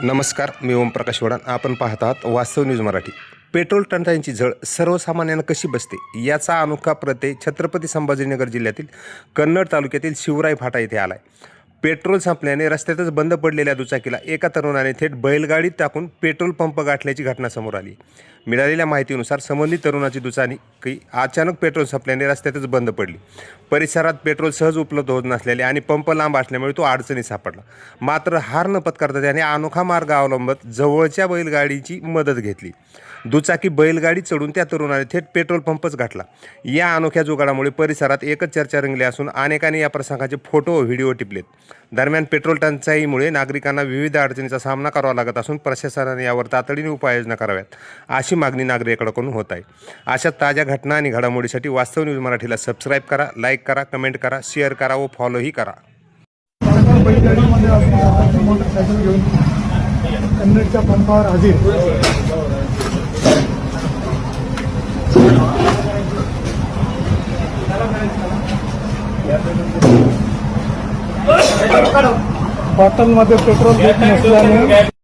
नमस्कार, मी ओमप्रकाश वडान. आपण पाहत आहात वास्तव न्यूज मराठी. पेट्रोल टंचाईची झळ सर्वसामान्यांना कशी बसते याचा अनोखा प्रत्यय छत्रपती संभाजीनगर जिल्ह्यातील कन्नड तालुक्यातील शिवराई फाटा येथे आलाय. पेट्रोल संपल्याने रस्त्यातच बंद पडलेल्या दुचाकीला एका तरुणाने थेट बैलगाडीत टाकून पेट्रोल पंप गाठल्याची घटना समोर आली. मिळालेल्या माहितीनुसार संबंधित तरुणाची दुचाकी अचानक पेट्रोल संपल्याने रस्त्यातच बंद पडली. परिसरात पेट्रोल सहज उपलब्ध होत नसलेले आणि पंप लांब असल्यामुळे तो अडचणीत सापडला. मात्र हार न पत्करता त्याने अनोखा मार्ग अवलंबत जवळच्या बैलगाडीची मदत घेतली. दुचाकी बैलगाडी चढून त्या तरुणाने थेट पेट्रोल पंपच गाठला. या अनोख्या जुगाडामुळे परिसरात एकच चर्चा रंगली असून अनेकांनी या प्रसंगाचे फोटो व व्हिडिओ टिपलेत. दरम्यान पेट्रोल टंचाईमुळे नागरिकांना विविध अडचणींचा सामना करावा लागत असून प्रशासनाने यावर तातडीने उपाययोजना कराव्यात अशी मागणी नागरिकांकडून होत आहे. अशा ताज्या घटना आणि घडामोडीसाठी वास्तव न्यूज मराठीला सबस्क्राईब करा, लाईक करा, कमेंट करा, शेअर करा व फॉलोही करा. मोटरसायकल घेऊन कन्नडच्या पंपावर हजर. बॉटलमध्ये पेट्रोल देत नसल्याने